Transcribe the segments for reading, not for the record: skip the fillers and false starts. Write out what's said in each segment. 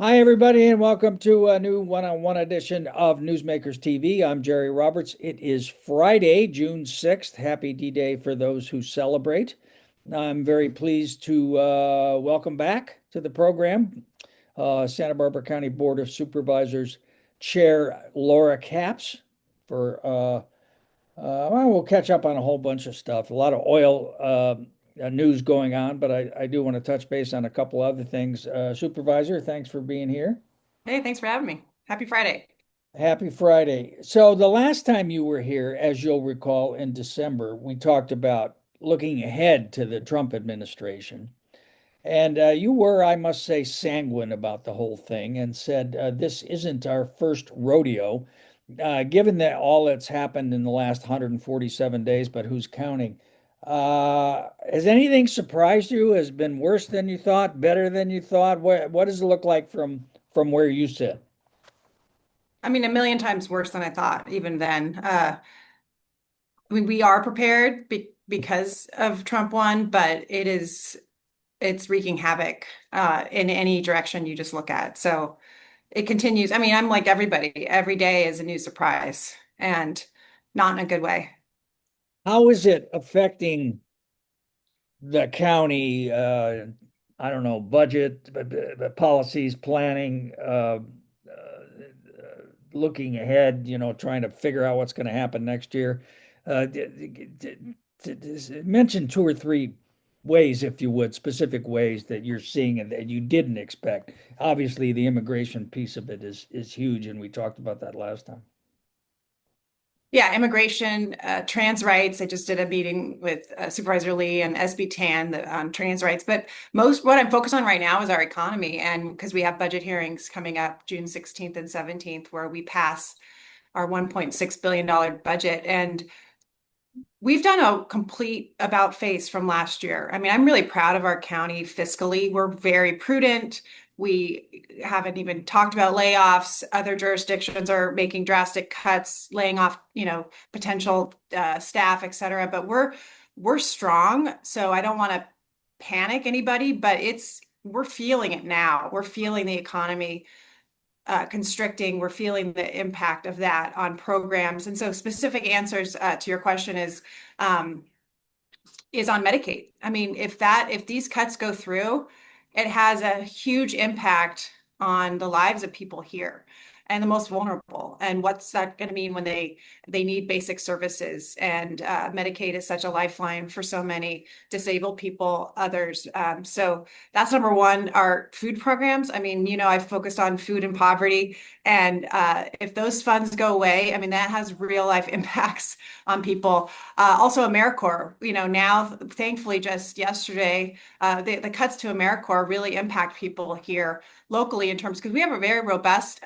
Hi, everybody, and welcome to a new one-on-one edition of Newsmakers TV. I'm Jerry Roberts. It is Friday, June 6th. Happy D-Day for those who celebrate. I'm very pleased to welcome back to the program Santa Barbara County Board of Supervisors Chair Laura Capps for well, we'll catch up on a whole bunch of stuff. A lot of oil news going on, but I do want to touch base on a couple other things. Supervisor, thanks for being here. Hey, thanks for having me. Happy Friday. Happy Friday. So, the last time you were here, as you'll recall, in December, we talked about looking ahead to the Trump administration. And you were, I must say, sanguine about the whole thing and said, this isn't our first rodeo. Given that all that's happened in the last 147 days, but who's counting? Has anything surprised you? Has been worse than you thought, better than you thought? What does it look like from where you sit? I mean, a million times worse than I thought, even then. I mean, we are prepared because of Trump won, but it's wreaking havoc in any direction you just look at. So it continues. I mean, I'm like everybody. Every day is a new surprise, and not in a good way. How is it affecting the county? I don't know, budget, policies, planning, looking ahead, trying to figure out what's going to happen next year. Mention two or three ways, if you would, specific ways that you're seeing and that you didn't expect. Obviously, the immigration piece of it is huge, and we talked about that last time. Yeah, immigration, trans rights. I just did a meeting with Supervisor Lee and SB Tan on trans rights. But most what I'm focused on right now is our economy. And because we have budget hearings coming up June 16th and 17th, where we pass our $1.6 billion budget. And we've done a complete about face from last year. I mean, I'm really proud of our county fiscally. We're very prudent. We haven't even talked about layoffs. Other jurisdictions are making drastic cuts, laying off, potential staff, et cetera. But we're strong. So I don't want to panic anybody, but we're feeling it now. We're feeling the economy constricting. We're feeling the impact of that on programs. And so specific answers to your question is on Medicaid. I mean, if these cuts go through, it has a huge impact on the lives of people here and the most vulnerable. And what's that going to mean when they need basic services? And Medicaid is such a lifeline for so many disabled people, others. So that's number one. Our food programs. I mean, I've focused on food and poverty, and if those funds go away, I mean, that has real life impacts on people. Also, AmeriCorps. Now thankfully, just yesterday, the cuts to AmeriCorps really impact people here locally in terms because we have a very robust,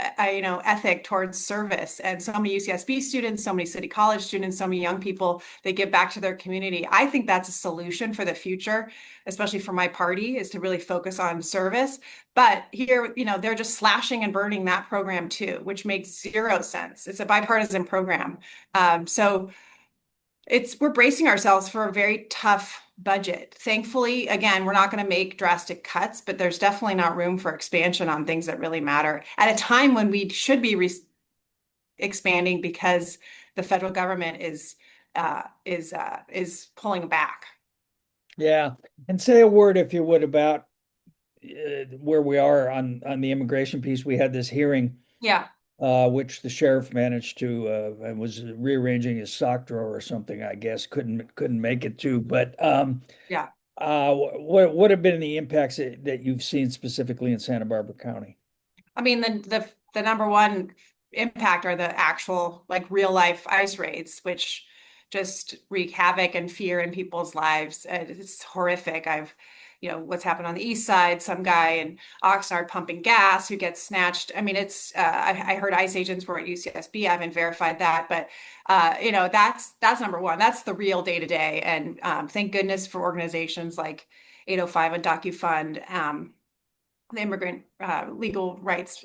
ethic towards service, and so many UCSB students, so many City College students, so many young people, they give back to their community. I think that's a solution for the future, especially for my party, is to really focus on service. But here, they're just slashing and burning that program too, which makes zero sense. It's a bipartisan program. So we're bracing ourselves for a very tough budget. Thankfully, again, we're not going to make drastic cuts, but there's definitely not room for expansion on things that really matter at a time when we should be expanding because the federal government is pulling back. Yeah, and say a word, if you would, about where we are on the immigration piece. We had this hearing, Yeah, which the sheriff managed to and was rearranging his sock drawer or something. I guess couldn't make it to. But yeah. what have been the impacts that you've seen specifically in Santa Barbara County? I mean, the number one impact are the actual like real life ICE raids, which just wreak havoc and fear in people's lives. It's horrific. What's happened on the east side, some guy in Oxnard pumping gas who gets snatched. I mean, I heard ICE agents were at UCSB. I haven't verified that, but that's number one. That's the real day to day. And thank goodness for organizations like 805 and DocuFund. The Immigrant Legal Rights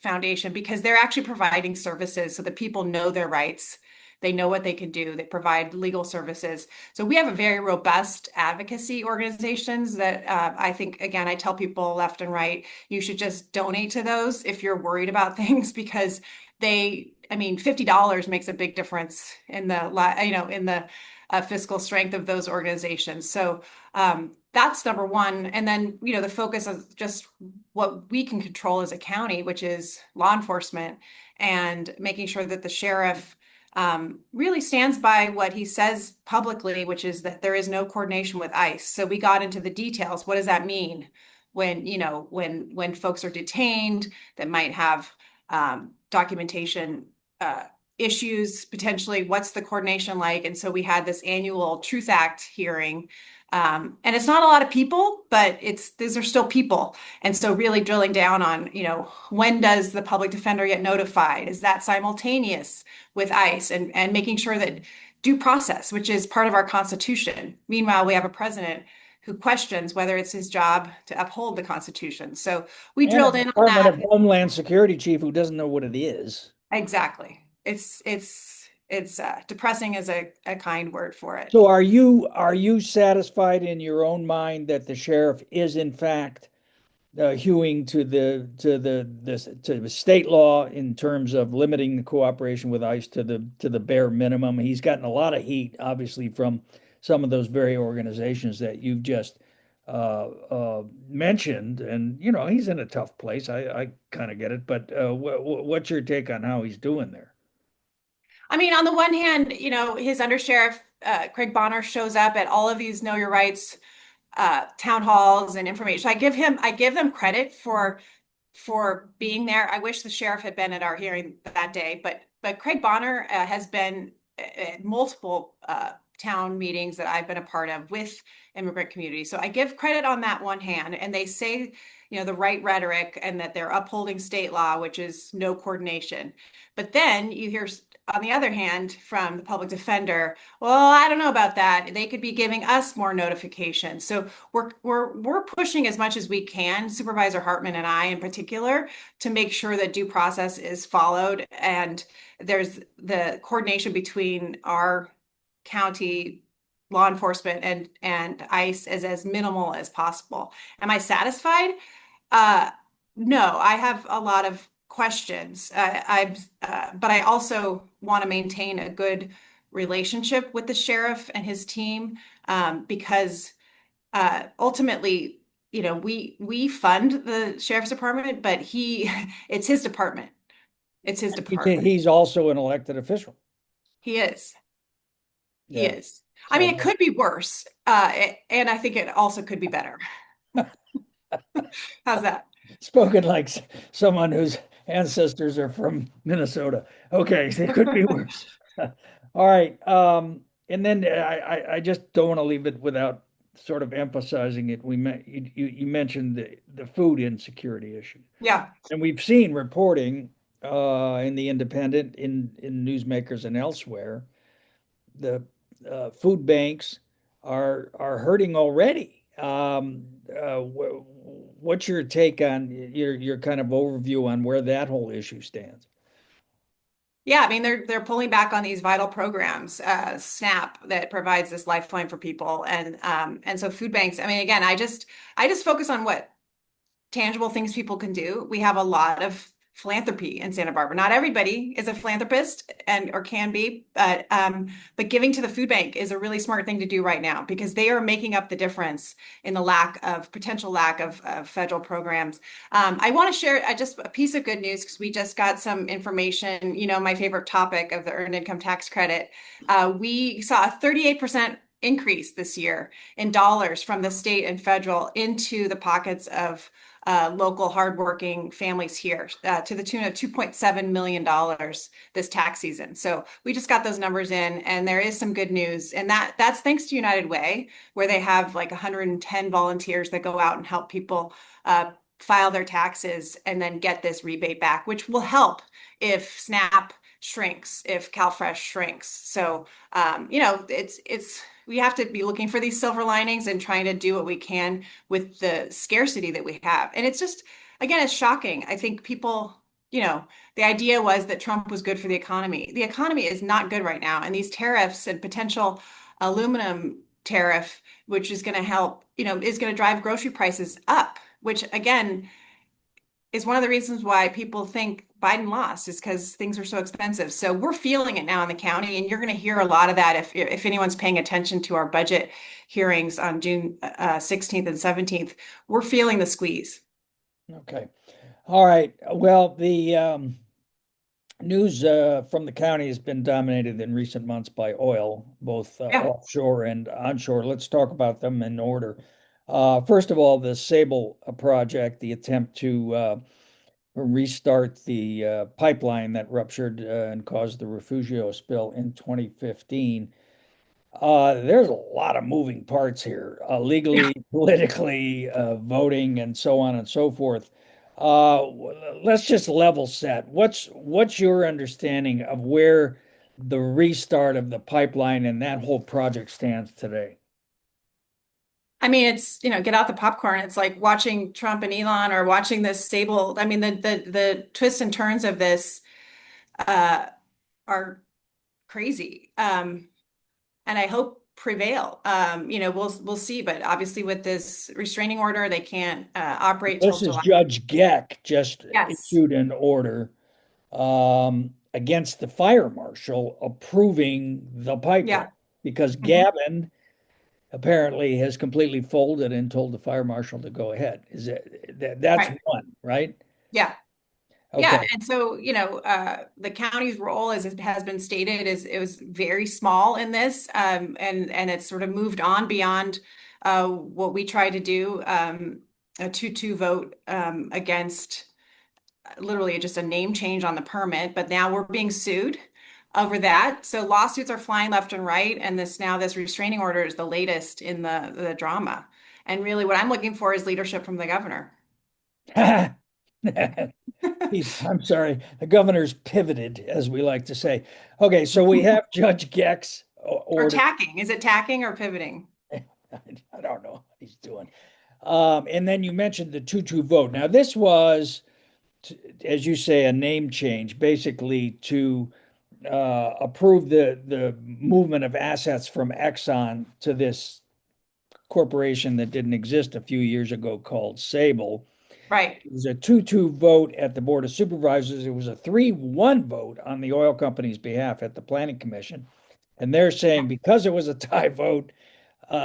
Foundation, because they're actually providing services so that people know their rights. They know what they can do. They provide legal services. So we have a very robust advocacy organizations that I think, again, I tell people left and right, you should just donate to those if you're worried about things because I mean, $50 makes a big difference in in the fiscal strength of those organizations. So that's number one. And then, the focus of just what we can control as a county, which is law enforcement and making sure that the sheriff really stands by what he says publicly, which is that there is no coordination with ICE. So we got into the details. What does that mean when, when folks are detained that might have documentation issues potentially? What's the coordination like? And so we had this annual Truth Act hearing. And it's not a lot of people, but these are still people. And so really drilling down on, when does the public defender get notified? Is that simultaneous with ICE and making sure that due process, which is part of our Constitution. Meanwhile, we have a president who questions whether it's his job to uphold the Constitution. So we And a drilled in on Department that. of Homeland Security chief who doesn't know what it is. Exactly. It's depressing as a kind word for it. So are you satisfied in your own mind that the sheriff is in fact hewing to the state law in terms of limiting the cooperation with ICE to the bare minimum? He's gotten a lot of heat, obviously, from some of those very organizations that you've just mentioned, and he's in a tough place. I kind of get it, but what's your take on how he's doing there? I mean, on the one hand, his undersheriff, Craig Bonner, shows up at all of these Know Your Rights town halls and information. I give them credit for being there. I wish the sheriff had been at our hearing that day, but Craig Bonner has been at multiple town meetings that I've been a part of with immigrant communities. So I give credit on that one hand, and they say, the right rhetoric and that they're upholding state law, which is no coordination. But then you hear, on the other hand, from the public defender, well, I don't know about that. They could be giving us more notifications. So we're pushing as much as we can, Supervisor Hartman and I in particular, to make sure that due process is followed and there's the coordination between our county law enforcement and ICE is as minimal as possible. Am I satisfied? Uh, no, I have a lot of questions. But I also want to maintain a good relationship with the sheriff and his team because ultimately, we fund the sheriff's department, but it's his department. It's his department. He's also an elected official. He is. He Yeah. is. I So mean, it could be worse, and I think it also could be better. How's that? spoken like someone whose ancestors are from Minnesota. Okay, so it could be worse. All right. And then I just don't want to leave it without sort of emphasizing it. You mentioned the food insecurity issue. Yeah. And we've seen reporting in the Independent, in Newsmakers and elsewhere, the food banks are hurting already. What's your take on your kind of overview on where that whole issue stands? Yeah, I mean they're pulling back on these vital programs, SNAP that provides this lifeline for people, and so food banks. I mean, again, I just focus on what tangible things people can do. We have a lot of philanthropy in Santa Barbara. Not everybody is a philanthropist or can be, but giving to the food bank is a really smart thing to do right now because they are making up the difference in the potential lack of federal programs. I want to share just a piece of good news because we just got some information, my favorite topic of the earned income tax credit. We saw a 38% increase this year in dollars from the state and federal into the pockets of local hardworking families here to the tune of $2.7 million this tax season. So we just got those numbers in, and there is some good news. And that's thanks to United Way, where they have like 110 volunteers that go out and help people file their taxes and then get this rebate back, which will help if SNAP shrinks, if CalFresh shrinks. So, we have to be looking for these silver linings and trying to do what we can with the scarcity that we have. And it's just, again, it's shocking. I think people, you know, the idea was that Trump was good for the economy. The economy is not good right now, and these tariffs and potential aluminum tariff, which is going to help, is going to drive grocery prices up, which again is one of the reasons why people think Biden lost is because things are so expensive. So we're feeling it now in the county, and you're going to hear a lot of that if anyone's paying attention to our budget hearings on June 16th and 17th. We're feeling the squeeze. Okay. All right. Well, the news from the county has been dominated in recent months by oil, both Yeah, offshore and onshore. Let's talk about them in order. First of all, the Sable project, the attempt to restart the pipeline that ruptured and caused the Refugio spill in 2015. There's a lot of moving parts here, yeah. legally, politically, voting, and so on and so forth. Let's just level set. What's your understanding of where the restart of the pipeline and that whole project stands today? I mean, it's, get out the popcorn. It's like watching Trump and Elon or watching this Sable. I mean, the twists and turns of this uh, are crazy. And I hope prevail. We'll see. But obviously, with this restraining order, they can't operate till This is July. Judge Geck just Yes. issued an order against the fire marshal approving the pipeline Yeah. because Mhm. Gavin apparently has completely folded and told the fire marshal to go ahead. Is that's Right. one, right? Yeah. Yeah. Okay. And so, the county's role, as it has been stated, is it was very small in this, and it's sort of moved on beyond what we tried to do, a 2-2 vote against literally just a name change on the permit, but now we're being sued over that. So lawsuits are flying left and right, and this restraining order is the latest in the drama. And really, what I'm looking for is leadership from the governor. I'm sorry. The governor's pivoted, as we like to say. Okay, so we have Judge Geck's Or order. tacking. Is it tacking or pivoting? I don't know what he's doing. And then you mentioned the 2-2 vote. Now, this was, as you say, a name change, basically to approve the movement of assets from Exxon to this corporation that didn't exist a few years ago called Sable. Right. It was a 2-2 vote at the Board of Supervisors. It was a 3-1 vote on the oil company's behalf at the Planning Commission. And they're saying because it was a tie vote,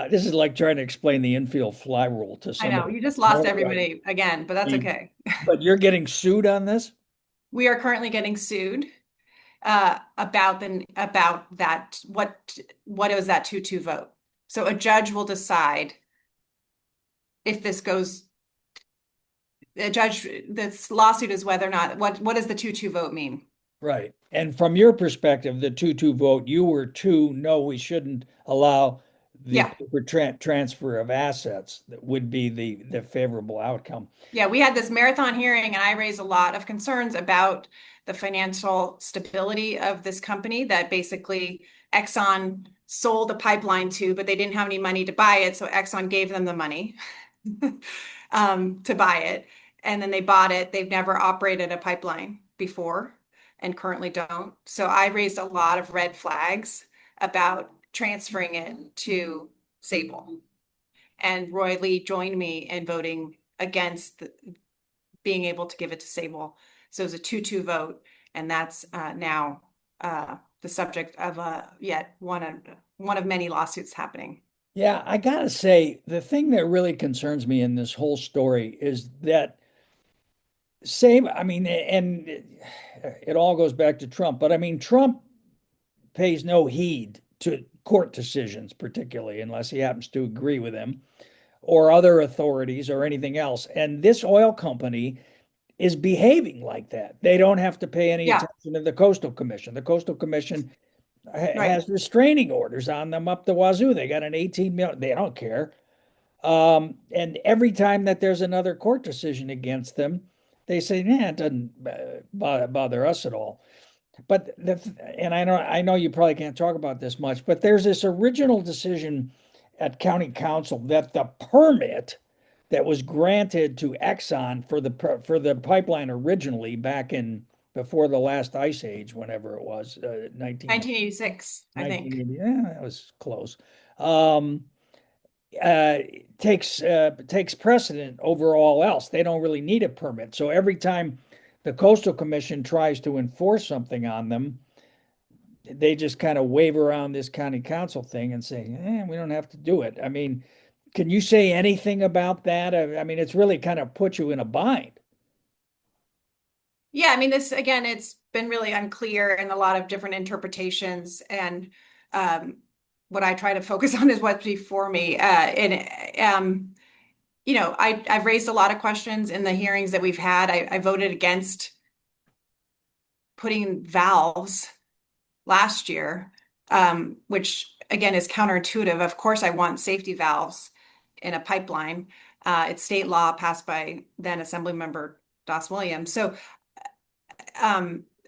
this is like trying to explain the infield fly rule to I know. somebody You who just has lost no right. everybody again, but that's okay. But you're getting sued on this? We are currently getting sued about that. What is that 2-2 vote? So a judge will decide if this goes. A judge, this lawsuit is whether or not what does the 2-2 vote mean? Right. And from your perspective, the 2-2 vote, you were two, no, we shouldn't allow the Yeah. paper transfer of assets. That would be the favorable outcome. Yeah, we had this marathon hearing, and I raised a lot of concerns about the financial stability of this company that basically Exxon sold the pipeline to, but they didn't have any money to buy it. So Exxon gave them the money to buy it. And then they bought it. They've never operated a pipeline before and currently don't. So I raised a lot of red flags about transferring it to Sable. And Roy Lee joined me in voting against being able to give it to Sable. So it was a 2-2 vote, and that's now the subject of yet one of many lawsuits happening. Yeah, I gotta say, the thing that really concerns me in this whole story is that I mean, and it all goes back to Trump, but I mean, Trump pays no heed to court decisions, particularly unless he happens to agree with them or other authorities or anything else. And this oil company is behaving like that. They don't have to pay any Yeah, attention to the Coastal Commission. The Coastal Commission right. has restraining orders on them up the wazoo. They got an 18 million, they don't care. And every time that there's another court decision against them, they say, "Nah, it doesn't bother us at all." But and I know you probably can't talk about this much, but there's this original decision at county council that the permit that was granted to Exxon for the pipeline originally back in before the last ice age, whenever it was, 1986, I think. 1980. Yeah, that was close. Um, uh, takes precedent over all else. They don't really need a permit. So every time the Coastal Commission tries to enforce something on them, they just kind of wave around this county council thing and say, we don't have to do it. I mean, can you say anything about that? I mean, it's really kind of put you in a bind. Yeah, I mean, this again, it's been really unclear and a lot of different interpretations. And um, what I try to focus on is what's before me. I've raised a lot of questions in the hearings that we've had. I voted against putting valves last year, which again is counterintuitive. Of course, I want safety valves in a pipeline. It's state law passed by then Assemblymember Doss Williams.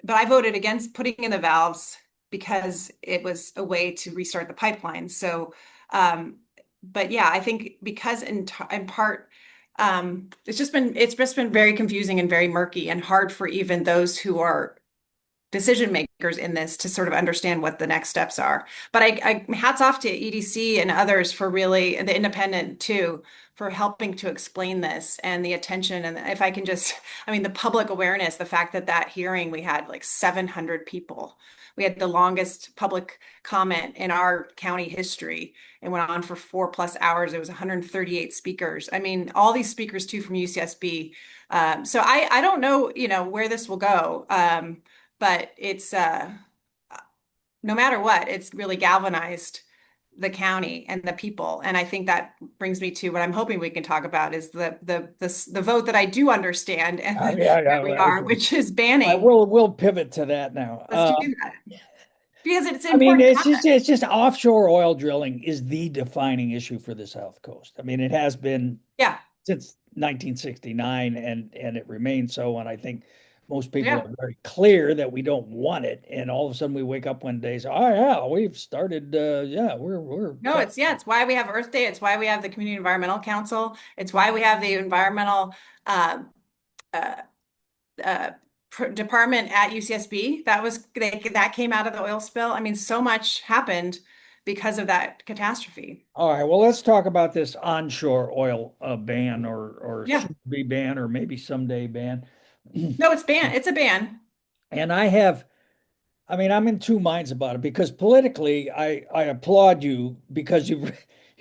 But I voted against putting in the valves because it was a way to restart the pipeline. But yeah, I think because in part, it's just been very confusing and very murky and hard for even those who are decision makers in this to sort of understand what the next steps are. But I hats off to EDC and others for really, and the independent too, for helping to explain this and the attention. And if I can just, I mean, the public awareness, the fact that that hearing, we had like 700 people. We had the longest public comment in our county history. It went on for 4+ hours. It was 138 speakers. I mean, all these speakers too from UCSB. So I don't know, where this will go. But it's no matter what, it's really galvanized the county and the people. And I think that brings me to what I'm hoping we can talk about is the vote that I do understand and Yeah, where yeah, we well, are, okay. which is I banning. will pivot to that now. Let's do that because it's an I mean, important topic. it's just offshore oil drilling is the defining issue for the South Coast. I mean, it has been Yeah, since 1969, and it remains so. And I think most people yeah. are very clear that we don't want it. And all of a sudden, we wake up one day and say, "Oh yeah, we've started. Yeah, we're No, it's why we have Earth Day. It's why we have the Community Environmental Council. It's why we have the environmental uh, uh, uh, department at UCSB. That came out of the oil spill. I mean, so much happened because of that catastrophe. all right." Well, let's talk about this onshore oil ban, or Yeah. should be ban, or maybe someday ban. No, it's banned. It's a ban. And I mean, I'm in two minds about it because politically, I applaud you because you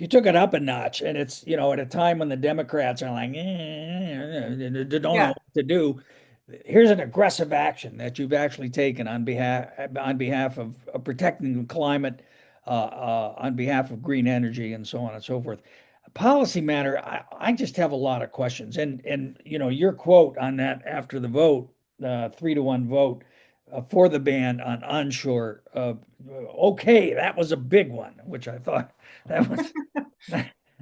took it up a notch, and it's at a time when the Democrats are like, they don't know Yeah. what to do. Here's an aggressive action that you've actually taken on behalf of protecting the climate, on behalf of green energy, and so on and so forth. A policy matter, I just have a lot of questions, and your quote on that after the vote, 3-1 vote for the ban on onshore. Okay, that was a big one, which I thought that was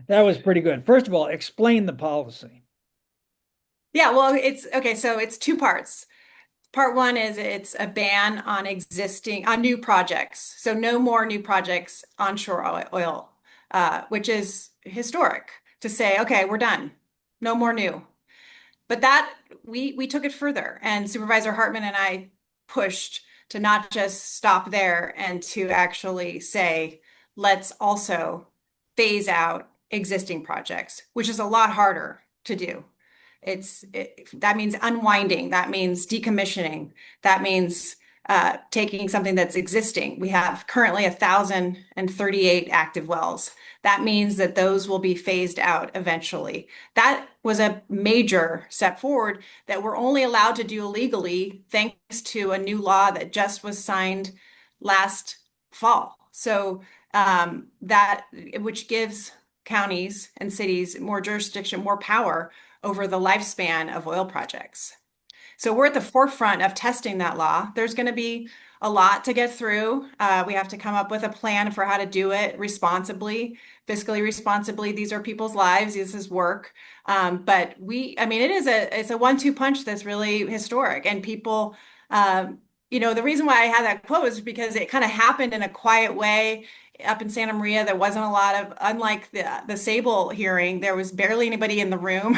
that was pretty good. First of all, explain the policy. Yeah. Well, it's okay. So it's two parts. Part one is it's a ban on new projects. So no more new projects onshore oil, which is historic to say, okay, we're done. No more new. But that we took it further, and Supervisor Hartman and I pushed to not just stop there and to actually say, let's also phase out existing projects, which is a lot harder to do. That means unwinding, that means decommissioning, that means taking something that's existing. We have currently 1,038 active wells. That means that those will be phased out eventually. That was a major step forward that we're only allowed to do illegally thanks to a new law that just was signed last fall. So that which gives counties and cities more jurisdiction, more power over the lifespan of oil projects. So we're at the forefront of testing that law. There's going to be a lot to get through. We have to come up with a plan for how to do it responsibly, fiscally responsibly. These are people's lives. This is work. But I mean, it's a 1-2 punch that's really historic. And people, the reason why I had that quote is because it kind of happened in a quiet way up in Santa Maria. There wasn't a lot of, unlike the Sable hearing, there was barely anybody in the room.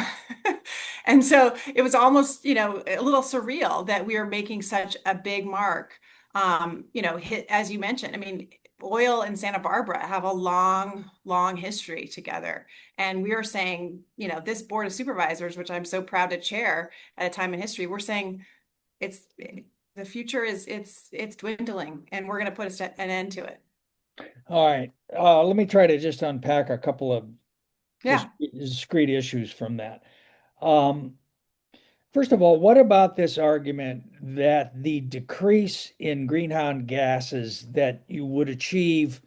And so it was almost, a little surreal that we are making such a big mark. As you mentioned, I mean, oil and Santa Barbara have a long, long history together. And we are saying, this board of supervisors, which I'm so proud to chair at a time in history, we're saying it's the future is it's dwindling, and we're going to put an end to it. All right. Let me try to just unpack a couple of Yeah. discrete issues from that. Um, First of all, what about this argument that the decrease in greenhouse gases that you would achieve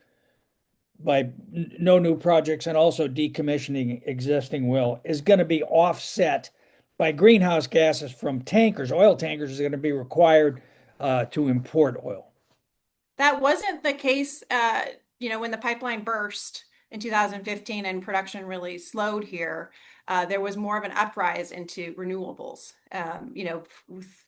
by no new projects and also decommissioning existing well is going to be offset by greenhouse gases from tankers? Oil tankers is going to be required to import oil. That wasn't the case, when the pipeline burst in 2015 and production really slowed here. There was more of an uprise into renewables,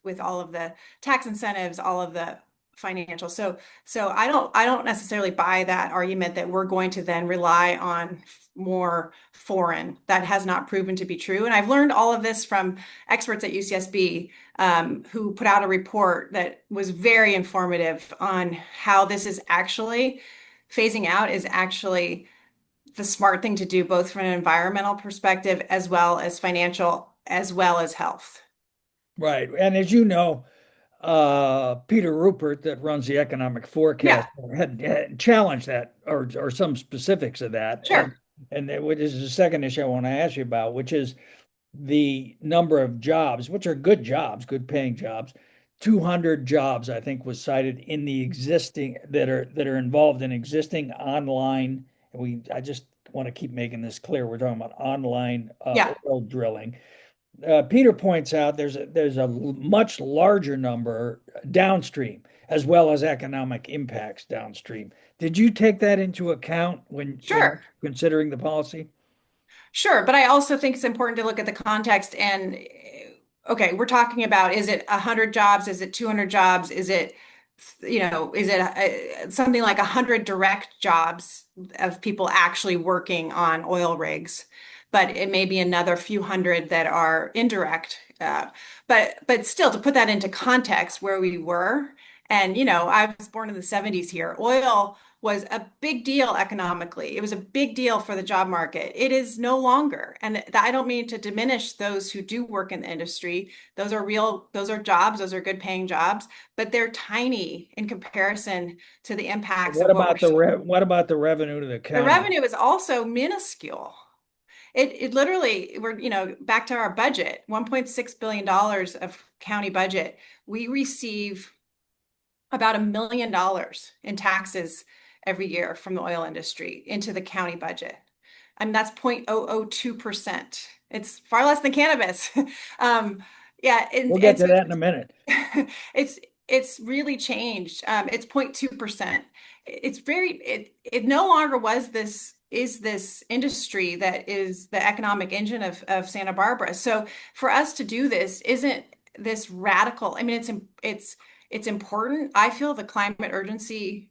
with all of the tax incentives, all of the financial. So I don't necessarily buy that argument that we're going to then rely on more foreign. That has not proven to be true. And I've learned all of this from experts at UCSB, who put out a report that was very informative on how this is actually phasing out is actually the smart thing to do, both from an environmental perspective as well as financial, as well as health. Right. And as you know, Peter Rupert, that runs the economic forecast, Yeah, had challenged that or some specifics of that. sure. And which is the second issue I want to ask you about, which is the number of jobs, which are good jobs, good paying jobs. 200 jobs, I think, was cited in the existing that are involved in existing online. I just want to keep making this clear. We're talking about online Yeah. oil drilling. Peter points out there's a much larger number downstream, as well as economic impacts downstream. Did you take that into account when Sure. considering the policy? Sure, but I also think it's important to look at the context and okay, we're talking about, is it 100 jobs? Is it 200 jobs? Is it something like 100 direct jobs of people actually working on oil rigs? But it may be another few hundred that are indirect. But still, to put that into context where we were, and I was born in the 70s here. Oil was a big deal economically. It was a big deal for the job market. It is no longer. And I don't mean to diminish those who do work in the industry. Those are real, those are jobs, those are good paying jobs, but they're tiny in comparison to the impacts What of what we're about the seeing. what about the revenue to the The county? revenue is also minuscule. It literally, we're, back to our budget, $1.6 billion of county budget. We receive about $1 million in taxes every year from the oil industry into the county budget. I mean, that's 0.002%. It's far less than cannabis. Yeah, We'll get and to so that in a minute. it's really changed. It's 0.2%. It no longer is this industry that is the economic engine of Santa Barbara. So for us to do this isn't this radical. I mean, it's important. I feel the climate urgency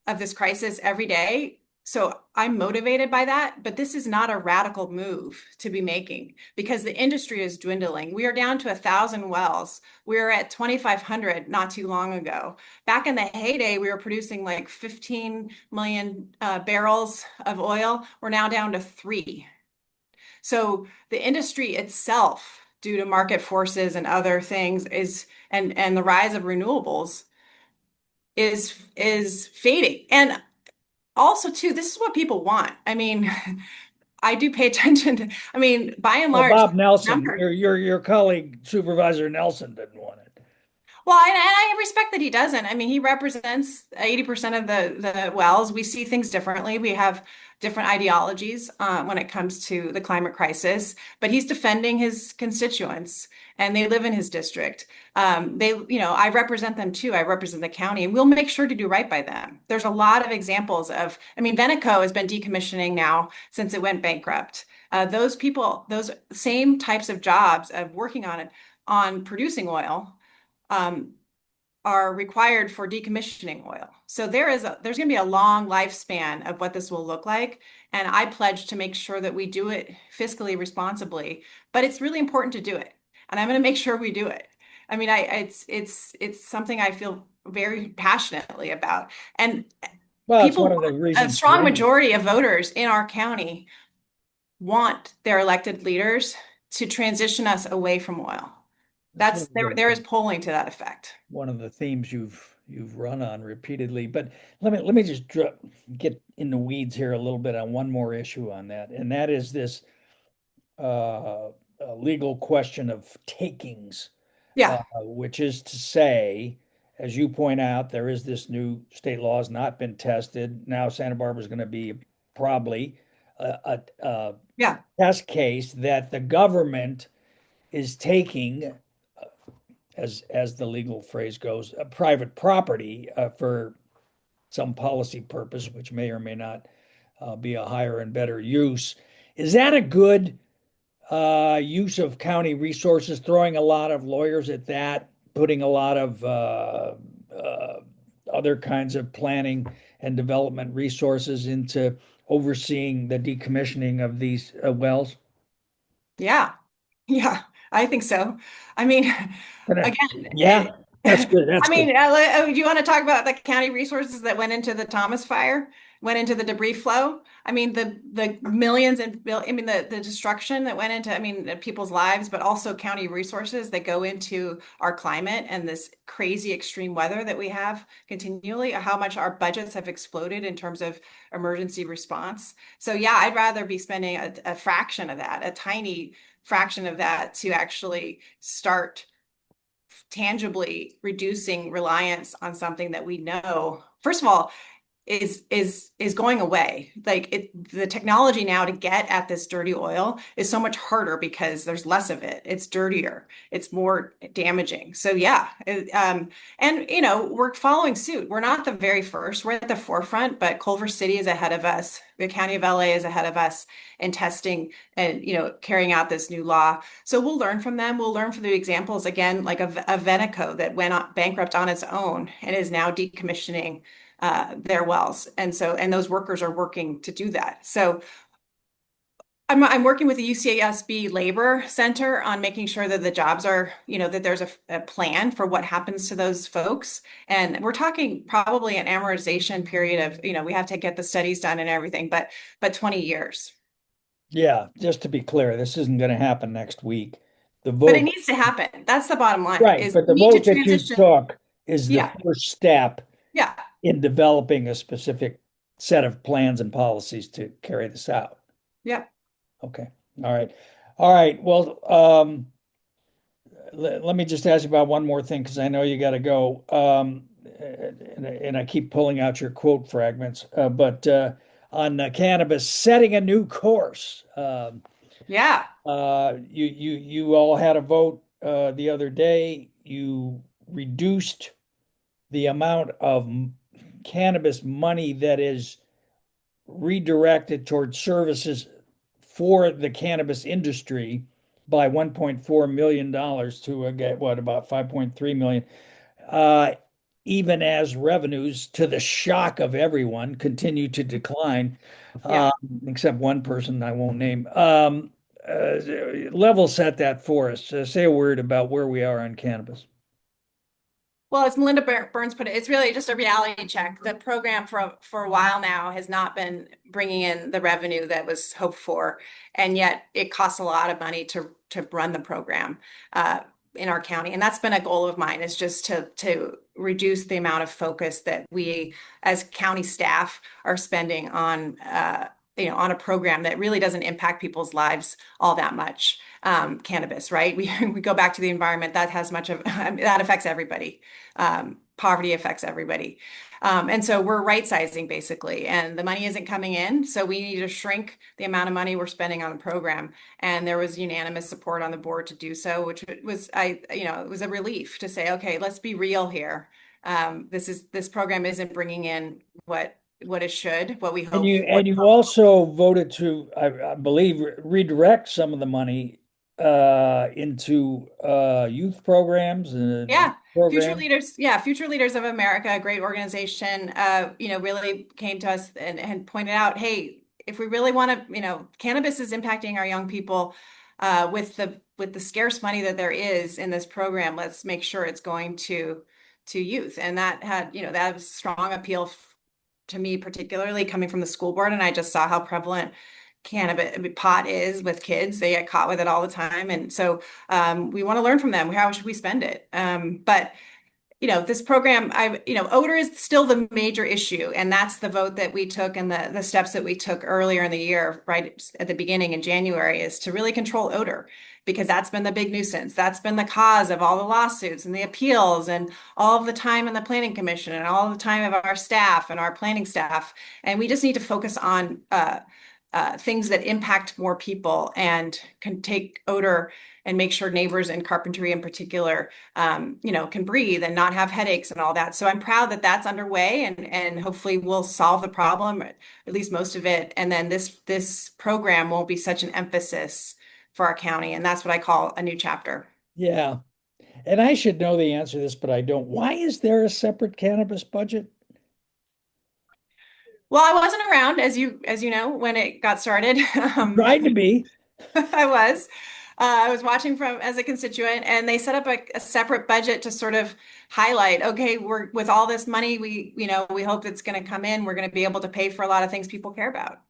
of this crisis every day. So I'm motivated by that, but this is not a radical move to be making because the industry is dwindling. We are down to 1,000 wells. We were at 2,500 not too long ago. Back in the heyday, we were producing like 15 million barrels of oil. We're now down to 3. So the industry itself, due to market forces and other things, and the rise of renewables is fading. And also, too, this is what people want. I mean, I do pay attention to, I mean, by and Well, large, Bob Nelson, number. your colleague Supervisor Nelson didn't want it. Well, and I respect that he doesn't. I mean, he represents 80% of the wells. We see things differently. We have different ideologies when it comes to the climate crisis, but he's defending his constituents and they live in his district. I represent them too. I represent the county and we'll make sure to do right by them. There's a lot of examples of, I mean, Veneco has been decommissioning now since it went bankrupt. Those people, those same types of jobs of working on it, on producing oil, um, are required for decommissioning oil. So there's going to be a long lifespan of what this will look like. And I pledge to make sure that we do it fiscally responsibly, but it's really important to do it. And I'm going to make sure we do it. I mean, it's something I feel very passionately about. And Well, it's people, one of the a reasons strong majority of voters in our county want their elected leaders to transition us away from oil. that's one of There is polling to that effect. the themes you've run on repeatedly. But let me just get in the weeds here a little bit on one more issue on that, and that is this uh, legal question of takings, Yeah, which is to say, as you point out, there is this new state law has not been tested. Now Santa Barbara is going to be probably a yeah, test case that the government is taking, as the legal phrase goes, a private property for some policy purpose, which may or may not be a higher and better use. Is that a good use of county resources, throwing a lot of lawyers at that, putting a lot of other kinds of planning and development resources into overseeing the decommissioning of these wells? yeah, yeah, I think so. I mean, again, Yeah, that's good. That's I good. mean, do you want to talk about the county resources that went into the Thomas fire, went into the debris flow? I mean, the millions and I mean, the destruction that went into, I mean, people's lives, but also county resources that go into our climate and this crazy extreme weather that we have continually, how much our budgets have exploded in terms of emergency response. So yeah, I'd rather be spending a fraction of that, a tiny fraction of that to actually start tangibly reducing reliance on something that we know, first of all, is going away. Like the technology now to get at this dirty oil is so much harder because there's less of it. It's dirtier. It's more damaging. So yeah, and we're following suit. We're not the very first. We're at the forefront, but Culver City is ahead of us. The County of LA is ahead of us in testing and carrying out this new law. So we'll learn from them. We'll learn from the examples again, like a Veneco that went bankrupt on its own and is now decommissioning their wells. And those workers are working to do that. So I'm working with the UCSB Labor Center on making sure that the jobs are, that there's a plan for what happens to those folks. And we're talking probably an amortization period of, we have to get the studies done and everything, but 20 years. Yeah, just to be clear, this isn't going to happen next week. The But it vote, needs to happen. That's the bottom line, right, is but the we need to vote that you transition. took is the Yeah, first step yeah, in developing a specific set of plans and policies to carry this out. yeah. Okay. All right. All right. Well, let me just ask you about one more thing because I know you got to go. And I keep pulling out your quote fragments, but on cannabis, setting a new course. Yeah. You all had a vote the other day. You reduced the amount of cannabis money that is redirected towards services for the cannabis industry by $1.4 million to what, about 5.3 million. Uh, Even as revenues, to the shock of everyone, continue to decline, Yeah. uh, except one person I won't name. Level set that for us. Say a word about where we are on cannabis. Well, as Melinda Burns put it, it's really just a reality check. The program for a while now has not been bringing in the revenue that was hoped for, and yet it costs a lot of money to run the program in our county. And that's been a goal of mine, is just to reduce the amount of focus that we as county staff are spending on on a program that really doesn't impact people's lives all that much. Cannabis, right? We go back to the environment that has much of that affects everybody. Poverty affects everybody. And so we're right sizing basically, and the money isn't coming in. So we need to shrink the amount of money we're spending on the program. And there was unanimous support on the board to do so, which was, it was a relief to say, okay, let's be real here. This program isn't bringing in what it should, what we And hope. you also voted to, I believe, redirect some of the money into youth programs and Yeah. program. Future Leaders of America, a great organization, really came to us and pointed out, hey, if we really want to, cannabis is impacting our young people with the scarce money that there is in this program. Let's make sure it's going to youth, and that had, that was strong appeal to me, particularly coming from the school board, and I just saw how prevalent cannabis pot is with kids. They get caught with it all the time, and so we want to learn from them. How should we spend it? But this program, odor is still the major issue. And that's the vote that we took and the steps that we took earlier in the year, right at the beginning in January, is to really control odor, because that's been the big nuisance. That's been the cause of all the lawsuits and the appeals and all of the time in the planning commission and all the time of our staff and our planning staff. And we just need to focus on things that impact more people and can take odor and make sure neighbors in carpentry in particular, can breathe and not have headaches and all that. So I'm proud that that's underway, and hopefully we'll solve the problem, at least most of it. And then this program won't be such an emphasis for our county. And that's what I call a new chapter. Yeah. And I should know the answer to this, but I don't. Why is there a separate cannabis budget? Well, I wasn't around, as you know, when it got started. Tried to be. I was. I was watching from as a constituent, and they set up a separate budget to sort of highlight, okay, we're with all this money, we hope it's going to come in. We're going to be able to pay for a lot of things people care about.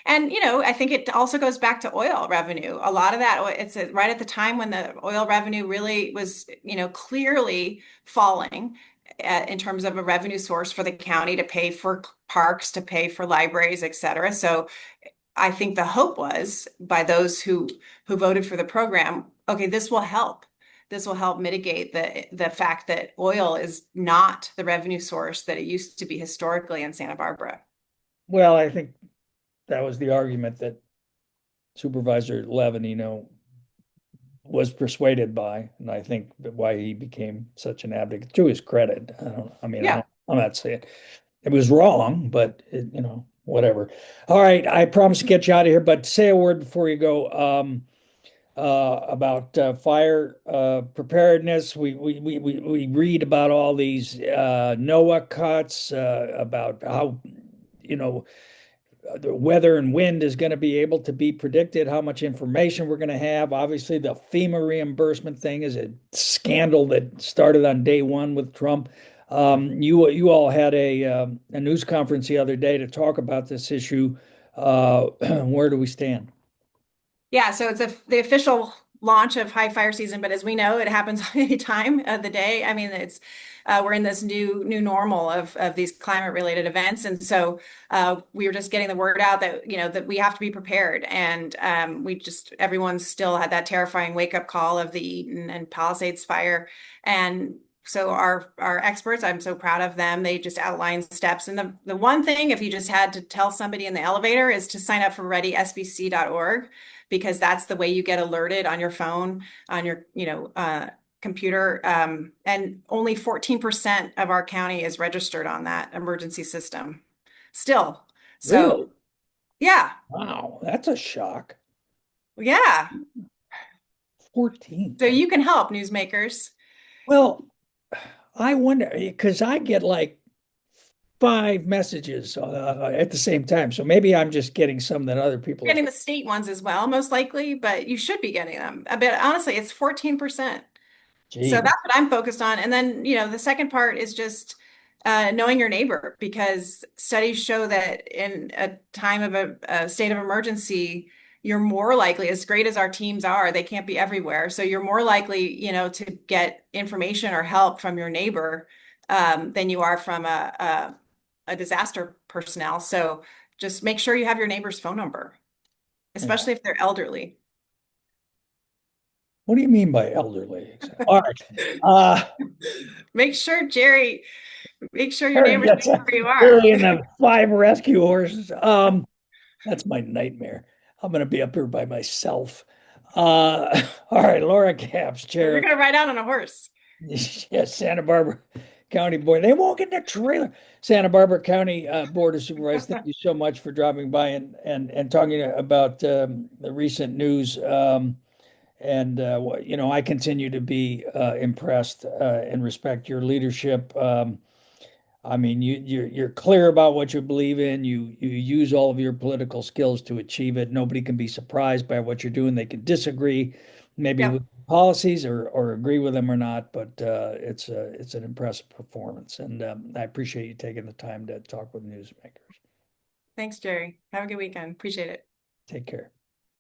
And, I think it also goes back to oil revenue. A lot of that, it's right at the time when the oil revenue really was, clearly falling in terms of a revenue source for the county to pay for parks, to pay for libraries, et cetera. So I think the hope was by those who voted for the program, okay, this will help. This will help mitigate the fact that oil is not the revenue source that it used to be historically in Santa Barbara. Well, I think that was the argument that Supervisor Levin, was persuaded by, and I think that why he became such an advocate. To his credit, Yeah. I'm not saying it was wrong, but whatever. All right, I promise to get you out of here, but say a word before you go. About fire preparedness. We read about all these NOAA cuts about how the weather and wind is going to be able to be predicted, how much information we're going to have. Obviously, the FEMA reimbursement thing is a scandal that started on day one with Trump. You all had a news conference the other day to talk about this issue. Where do we stand? Yeah, so it's the official launch of high fire season, but as we know, it happens any time of the day. I mean, it's we're in this new normal of these climate related events, and so we were just getting the word out that that we have to be prepared, and everyone still had that terrifying wake up call of the Eaton and Palisades fire, and so our experts, I'm so proud of them. They just outlined steps. And the one thing, if you just had to tell somebody in the elevator, is to sign up for readysbc.org, because that's the way you get alerted on your phone, on your, computer. And only 14% of our county is registered on that emergency system still. Really? So yeah, Wow, that's a shock. yeah. 14. So you can help, newsmakers. Well, I wonder because I get like five messages at the same time. So maybe I'm just getting some that other people are. Getting the state ones as well, most likely, but you should be getting them. But honestly, it's 14%. So Gee, that's what I'm focused on. And then, the second part is just knowing your neighbor, because studies show that in a time of a state of emergency, you're more likely, as great as our teams are, they can't be everywhere. So you're more likely, to get information or help from your neighbor than you are from a disaster personnel. So just make sure you have your neighbor's phone number, yeah. especially if they're elderly. What do you mean by elderly? All right. Uh, Make sure, Jerry, make sure your Harry neighbors gets know where you are. Harry and the five rescue horses. That's my nightmare. I'm going to be up here by myself. All right, Laura Capps, You're chair. gonna ride out on a horse. Yes, Santa Barbara County Board. They won't get in the trailer. Santa Barbara County Board of Supervisors. Thank you so much for dropping by and talking about the recent news. And I continue to be impressed and respect your leadership. I mean, you're clear about what you believe in. You use all of your political skills to achieve it. Nobody can be surprised by what you're doing. They can disagree, maybe with Yep. policies or agree with them or not. But it's an impressive performance, and I appreciate you taking the time to talk with newsmakers. Thanks, Jerry. Have a good weekend. Appreciate it. Take care.